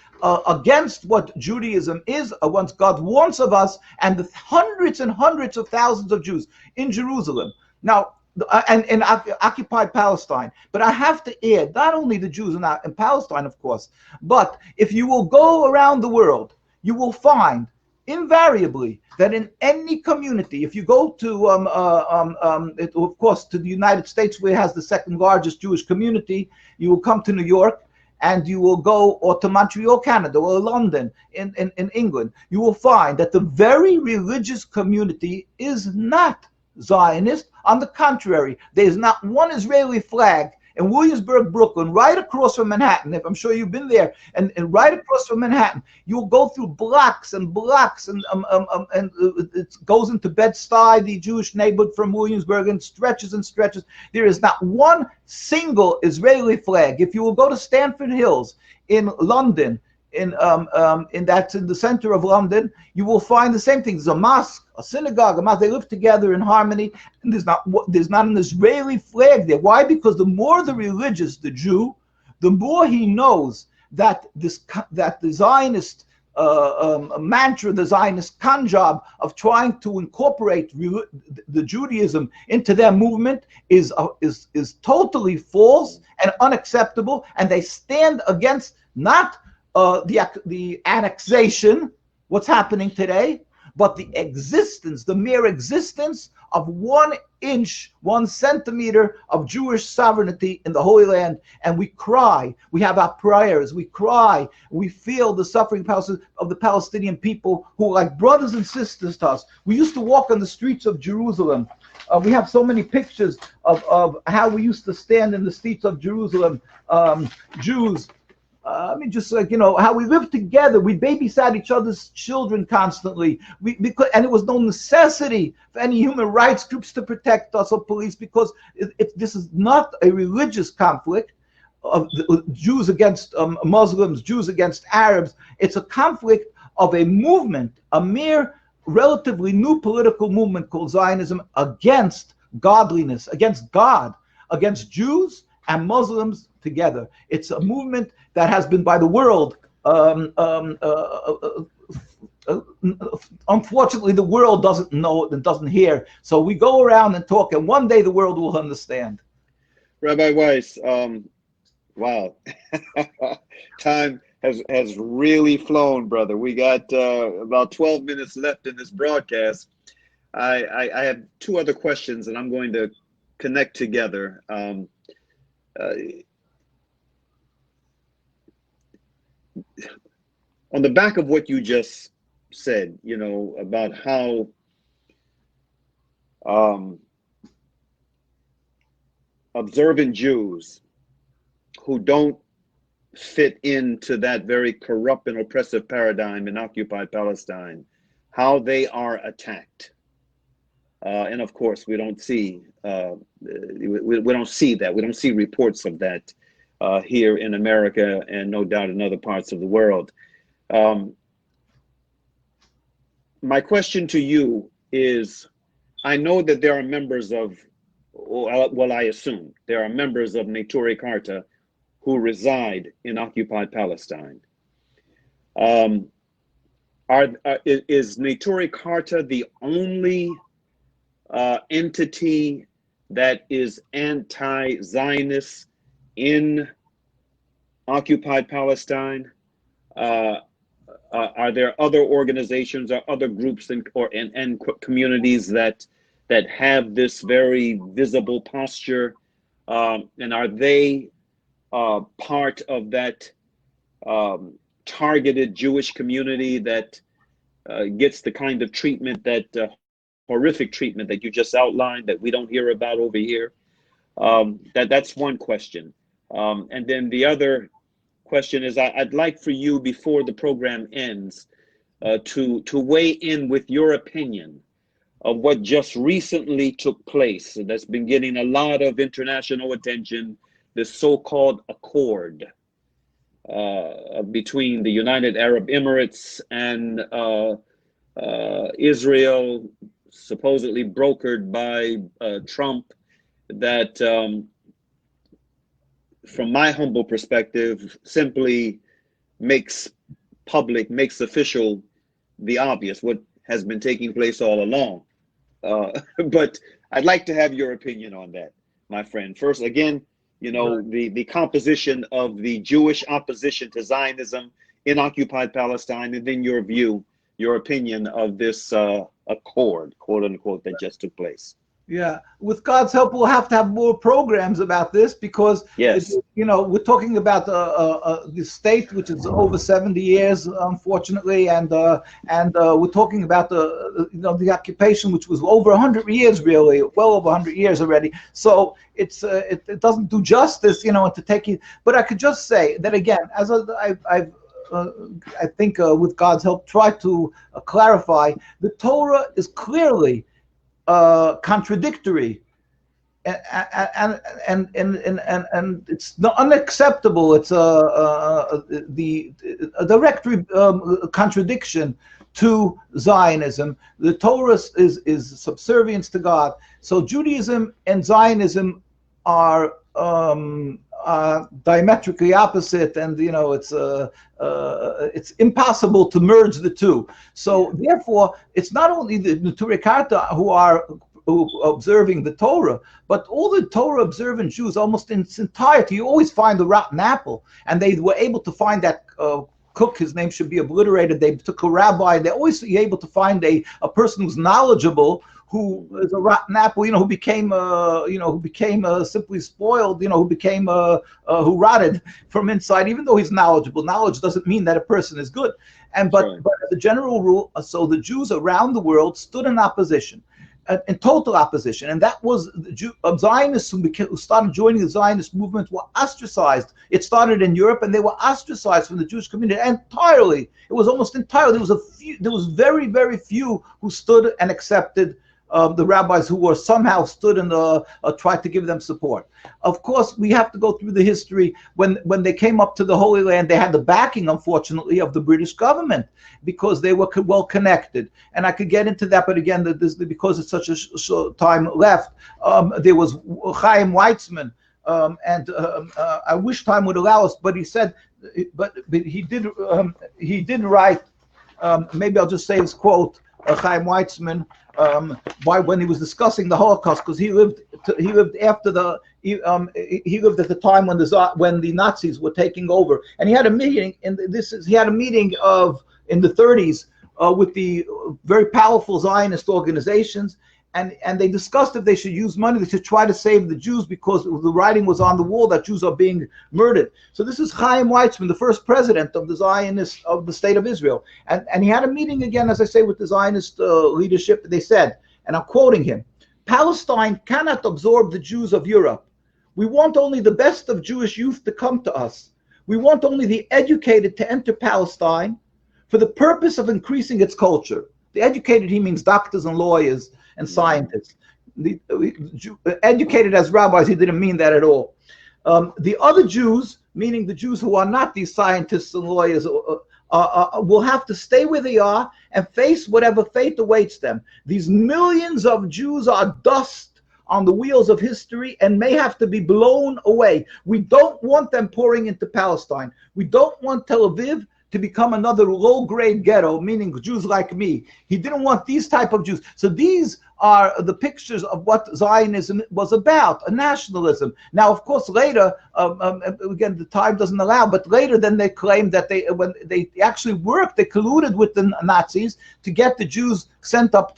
against what Judaism is, what God wants of us, and the hundreds and hundreds of thousands of Jews in Jerusalem. Now, and in occupied Palestine. But I have to add, not only the Jews in Palestine, of course, but if you will go around the world, you will find invariably that in any community, if you go to, of course, to the United States, where it has the second largest Jewish community, you will come to New York, and you will go, or to Montreal, Canada, or London in England, you will find that the very religious community is not Zionist. On the contrary, there is not one Israeli flag in Williamsburg, Brooklyn, right across from Manhattan. If I'm sure you've been there, and right across from Manhattan, you'll go through blocks and blocks, and it goes into Bed-Stuy, the Jewish neighborhood from Williamsburg, and stretches and stretches. There is not one single Israeli flag. If you will go to Stamford Hills in London, that's in the center of London, you will find the same thing. There's a mosque, a synagogue, a mosque. They live together in harmony, and there's not an Israeli flag there. Why? Because the more the religious the Jew, the more he knows that the Zionist mantra, the Zionist con job of trying to incorporate the Judaism into their movement is totally false and unacceptable, and they stand against not the annexation, what's happening today, but the existence, the mere existence of 1 inch, 1 centimeter of Jewish sovereignty in the Holy Land. And we cry, we have our prayers, we cry, we feel the suffering of the Palestinian people who are like brothers and sisters to us. We used to walk on the streets of Jerusalem. We have so many pictures of how we used to stand in the streets of Jerusalem, Jews. I mean, just like, you know, how we lived together. We babysat each other's children constantly. And it was no necessity for any human rights groups to protect us or police, because this is not a religious conflict of Jews against Muslims, Jews against Arabs. It's a conflict of a movement, a mere relatively new political movement called Zionism against godliness, against God, against Jews and Muslims together. It's a movement that has been by the world. Unfortunately, the world doesn't know it and doesn't hear. So we go around and talk, and one day the world will understand. Rabbi Weiss, wow, time has really flown, brother. We got about 12 minutes left in this broadcast. I have 2 other questions, and I'm going to connect together. On the back of what you just said, you know, about how observant Jews who don't fit into that very corrupt and oppressive paradigm in occupied Palestine, how they are attacked. And of course, we don't see we don't see that. We don't see reports of that here in America, and no doubt in other parts of the world. My question to you is, I know that there are members of, well, I assume there are members of Neturei Karta who reside in occupied Palestine. Is Neturei Karta the only entity that is anti-Zionist in occupied Palestine? Are there other organizations or other groups and communities that have this very visible posture, and are they part of that targeted Jewish community that gets the kind of treatment, that horrific treatment that you just outlined, that we don't hear about over here? That's one question. And then the other question is, I'd like for you, before the program ends, to weigh in with your opinion of what just recently took place, that's been getting a lot of international attention, this so-called accord between the United Arab Emirates and Israel, supposedly brokered by Trump, that from my humble perspective, simply makes official the obvious, what has been taking place all along. But I'd like to have your opinion on that, my friend. First, again, you know, the composition of the Jewish opposition to Zionism in occupied Palestine, and then your view, your opinion of this accord, quote unquote, that just took place. Yeah, with God's help, we'll have to have more programs about this, because, yes, you know, we're talking about the state, which is over 70 years, unfortunately, and we're talking about the occupation, which was over 100 years, really, well over 100 years already. So it doesn't do justice, you know, to take it. But I could just say that again, as I think with God's help, try to clarify, the Torah is clearly contradictory, and it's not unacceptable. It's a direct contradiction to Zionism. The Torah is subservience to God. So Judaism and Zionism are diametrically opposite, and you know, it's impossible to merge the two. So therefore, it's not only the Neturei Karta who are observing the Torah, but all the Torah observant Jews, almost in its entirety. You always find the rotten apple, and they were able to find that cook, his name should be obliterated. They took a rabbi. They always be able to find a person who's knowledgeable, who is a rotten apple, who became, simply spoiled, who rotted from inside. Even though he's knowledgeable, knowledge doesn't mean that a person is good. But as a general rule, so the Jews around the world stood in opposition, in total opposition, and that was the Zionists who started joining the Zionist movement were ostracized. It started in Europe, and they were ostracized from the Jewish community entirely. It was almost entirely. There was very, very few who stood and accepted the rabbis who were somehow stood and tried to give them support. Of course, we have to go through the history. When they came up to the Holy Land, they had the backing, unfortunately, of the British government because they were well connected. And I could get into that, but again, because it's such a short time left, there was Chaim Weizmann, and I wish time would allow us, but he said, but he did write. Maybe I'll just say his quote. Chaim Weizmann, when he was discussing the Holocaust, because he lived after he lived at the time when the Nazis were taking over, and he had a meeting in the 30s with the very powerful Zionist organizations. And they discussed if they should use money to try to save the Jews because the writing was on the wall that Jews are being murdered. So this is Chaim Weizmann, the first president of the Zionist of the state of Israel. And he had a meeting again, as I say, with the Zionist leadership. They said, and I'm quoting him, "Palestine cannot absorb the Jews of Europe. We want only the best of Jewish youth to come to us. We want only the educated to enter Palestine for the purpose of increasing its culture." The educated, he means doctors and lawyers and scientists. Educated as rabbis, he didn't mean that at all. The other Jews, meaning the Jews who are not these scientists and lawyers, will have to stay where they are and face whatever fate awaits them. These millions of Jews are dust on the wheels of history and may have to be blown away. We don't want them pouring into Palestine. We don't want Tel Aviv to become another low-grade ghetto, meaning Jews like me. He didn't want these type of Jews. So these are the pictures of what Zionism was about, a nationalism. Now, of course, later, again, the time doesn't allow, but later then they claimed that when they actually worked, they colluded with the Nazis to get the Jews sent up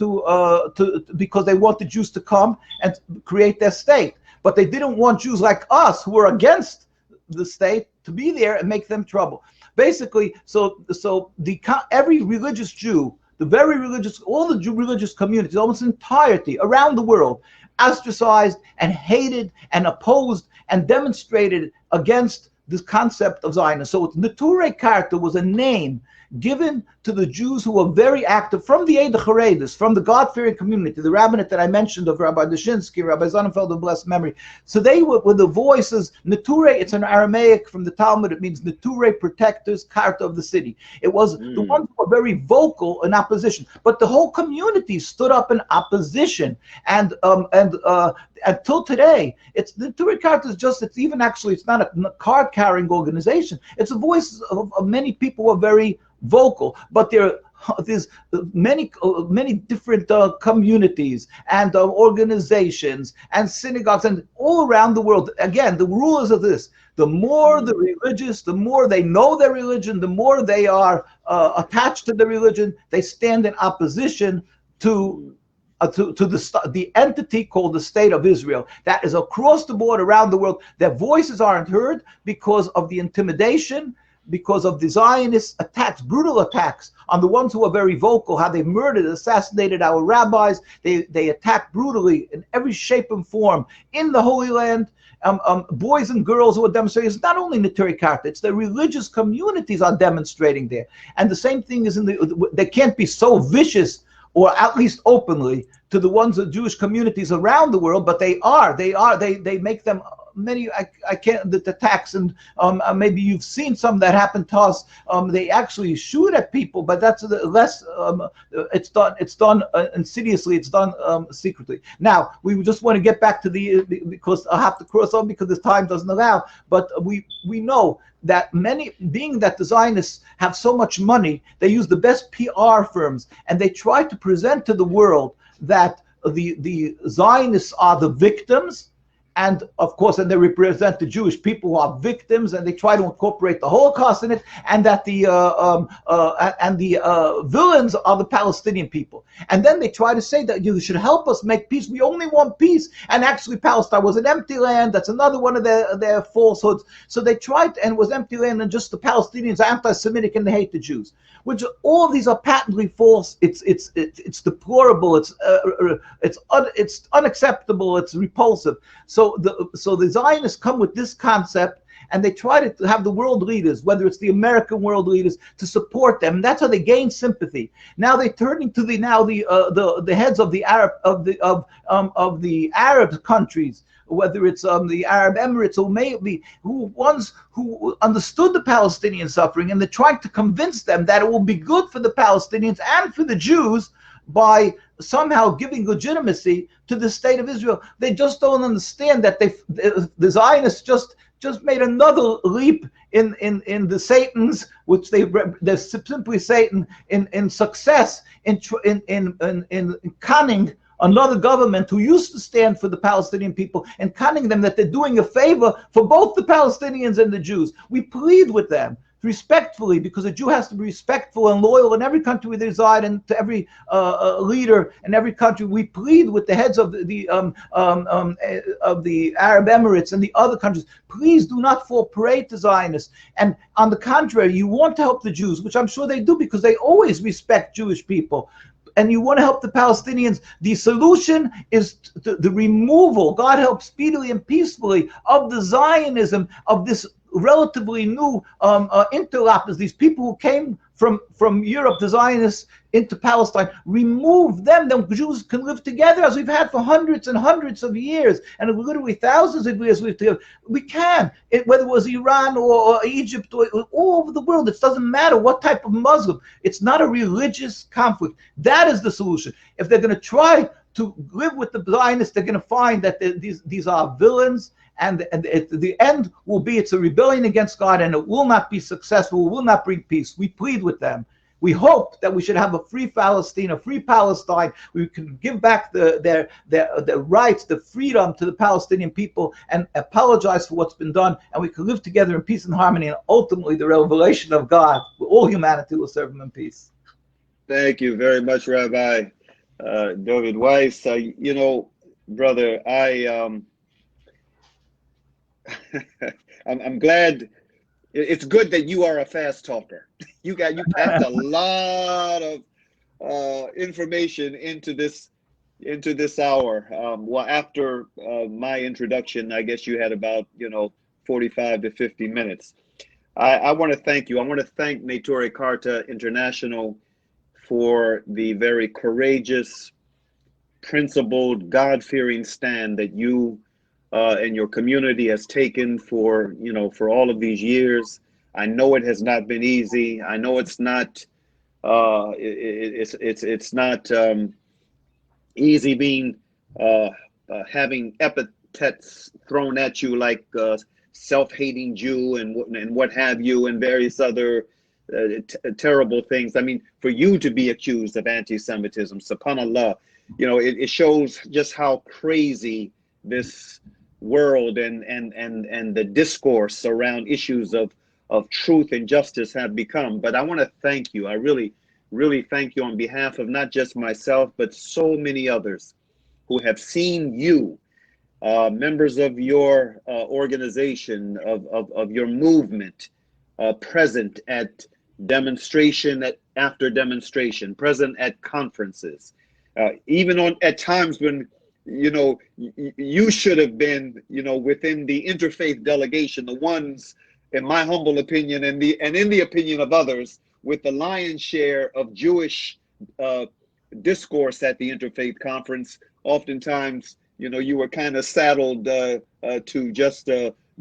because they want the Jews to come and create their state. But they didn't want Jews like us, who were against the state, to be there and make them trouble. Basically, every religious Jew, all the religious communities, almost entirety around the world, ostracized and hated and opposed and demonstrated against this concept of Zionism. So Neturei Karta was a name given to the Jews who were very active from the Eida Haredis, from the God-fearing community, the rabbinate that I mentioned of Rabbi Dushinsky, Rabbi Sonnenfeld of blessed memory. So they were the voices. Neturei, it's an Aramaic from the Talmud. It means Neturei, protectors, Karta of the city. It was the ones who were very vocal in opposition. But the whole community stood up in opposition. And until today, Neturei Karta is it's not a card-carrying organization. It's a voice of many people who are very vocal, but there's many different communities and organizations and synagogues and all around the world. Again, the rule is of this: the more the religious, the more they know their religion, the more they are attached to the religion, they stand in opposition to the entity called the State of Israel that is across the board around the world. Their voices aren't heard because of the intimidation, because of the Zionist attacks, brutal attacks on the ones who are very vocal, how they murdered, assassinated our rabbis. They attacked brutally in every shape and form in the Holy Land. Boys and girls who are demonstrating. It's not only Neturei Karta, it's the religious communities are demonstrating there. And the same thing is they can't be so vicious, or at least openly, to the ones of Jewish communities around the world, but they make them many. I can't, the attacks, and maybe you've seen some that happened to us. They actually shoot at people, but that's less. It's done insidiously. It's done secretly. Now we just want to get back to because I have to cross over because the time doesn't allow. But we know that being that the Zionists have so much money, they use the best PR firms, and they try to present to the world that the Zionists are the victims, and of course, and they represent the Jewish people who are victims, and they try to incorporate the Holocaust in it, and that the villains are the Palestinian people. And then they try to say that you should help us make peace. We only want peace, and actually Palestine was an empty land. That's another one of their falsehoods. So they tried, and it was empty land, and just the Palestinians are anti-Semitic and they hate the Jews. Which all of these are patently false. It's deplorable. It's unacceptable. It's repulsive. So the Zionists come with this concept, and they try to have the world leaders, whether it's the American world leaders, to support them. And that's how they gain sympathy. Now they're turning to the heads of the Arab countries, whether it's the Arab Emirates or maybe who understood the Palestinian suffering, and they're trying to convince them that it will be good for the Palestinians and for the Jews by somehow giving legitimacy to the state of Israel. They just don't understand that the Zionists just made another leap in the Satans, which they're simply Satan in success in cunning another government who used to stand for the Palestinian people, and cunning them that they're doing a favor for both the Palestinians and the Jews. We plead with them respectfully, because a Jew has to be respectful and loyal in every country we reside, and to every leader in every country. We plead with the heads of the Arab Emirates and the other countries, please do not fall prey to Zionists. And on the contrary, you want to help the Jews, which I'm sure they do, because they always respect Jewish people, and you want to help the Palestinians. The solution is the removal, God help speedily and peacefully, of the Zionism of this relatively new interlopers, these people who came from Europe, the Zionists, into Palestine. Remove them, then Jews can live together as we've had for hundreds and hundreds of years, and literally thousands of years we've together. We can, whether it was Iran or Egypt or all over the world, it doesn't matter what type of Muslim. It's not a religious conflict. That is the solution. If they're going to try to live with the Zionists, they're going to find that these are villains, and the end will be it's a rebellion against God, and it will not be successful, will not bring peace. We plead with them. We hope that we should have a free Palestine, a free Palestine. We can give back their rights, the freedom to the Palestinian people, and apologize for what's been done, and we can live together in peace and harmony, and ultimately the revelation of God, all humanity will serve him in peace. Thank you very much, Rabbi Dovid Weiss. You know, brother, I'm glad. It's good that you are a fast talker. You packed a lot of information into this hour. Well, after my introduction, I guess you had about 45 to 50 minutes. I want to thank you. I want to thank Neturei Karta International for the very courageous, principled, God-fearing stand that you and your community has taken for all of these years. I know it has not been easy. I know it's not it's not easy being having epithets thrown at you like self-hating Jew and what have you, and various other terrible things. I mean, for you to be accused of anti-Semitism, subhanAllah, it shows just how crazy this world and the discourse around issues of truth and justice have become. But I want to thank you. I really, really thank you on behalf of not just myself, but so many others who have seen you, members of your organization, of your movement, present at demonstration after demonstration, present at conferences, even at times when you should have been, within the interfaith delegation, the ones, in my humble opinion, and in the opinion of others, with the lion's share of Jewish discourse at the interfaith conference. Oftentimes, you were kind of saddled to just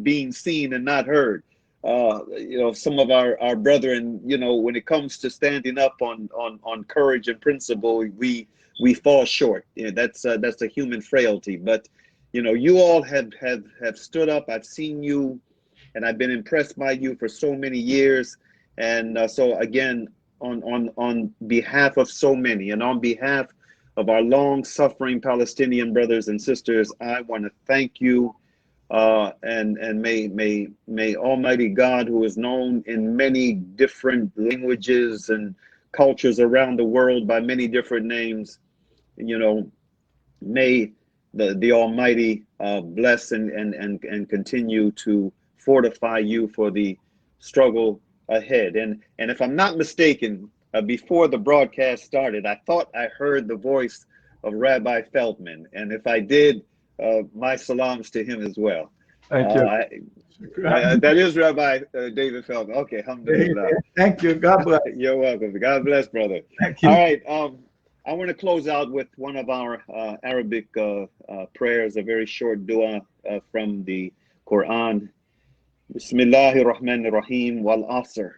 being seen and not heard. Some of our brethren, when it comes to standing up on courage and principle, we fall short. That's a human frailty. But you all have stood up. I've seen you, and I've been impressed by you for so many years. And so again, on behalf of so many, and on behalf of our long-suffering Palestinian brothers and sisters, I want to thank you and may Almighty God, who is known in many different languages and cultures around the world by many different names, you know, may the Almighty bless and continue to fortify you for the struggle ahead. And if I'm not mistaken, before the broadcast started, I thought I heard the voice of Rabbi Feldman, and if I did, my salams to him as well. Thank you. That is Rabbi David Feldman. Okay, alhamdulillah. Thank you. God bless. You're welcome. God bless, brother. Thank you. All right. I want to close out with one of our Arabic prayers, a very short dua from the Quran. Bismillahir Rahmanir Rahim wal asr.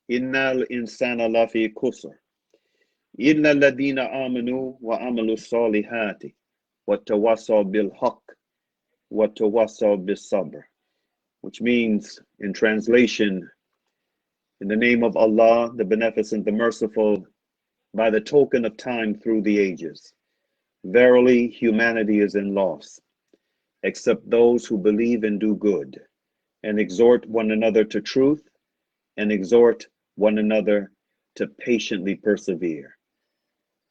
Innal insana lafi kusr. Illa alladhina amanu wa amalu salihati. Wa tawassaw bil haqq. Wa tawassaw bis sabr. Which means, in translation, in the name of Allah, the Beneficent, the Merciful, by the token of time through the ages, verily humanity is in loss, except those who believe and do good, and exhort one another to truth, and exhort one another to patiently persevere.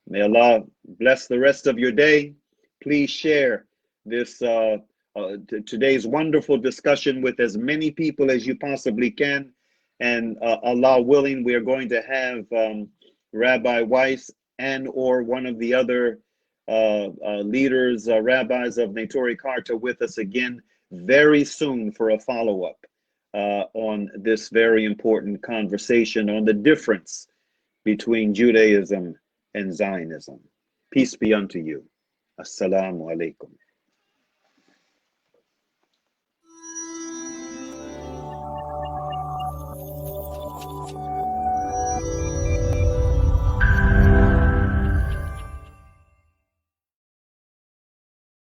May Allah bless the rest of your day. Please share this today's wonderful discussion with as many people as you possibly can. And Allah willing, we are going to have Rabbi Weiss and or one of the other leaders, rabbis of Neturei Karta with us again very soon for a follow-up on this very important conversation on the difference between Judaism and Zionism. Peace be unto you. Assalamu alaikum.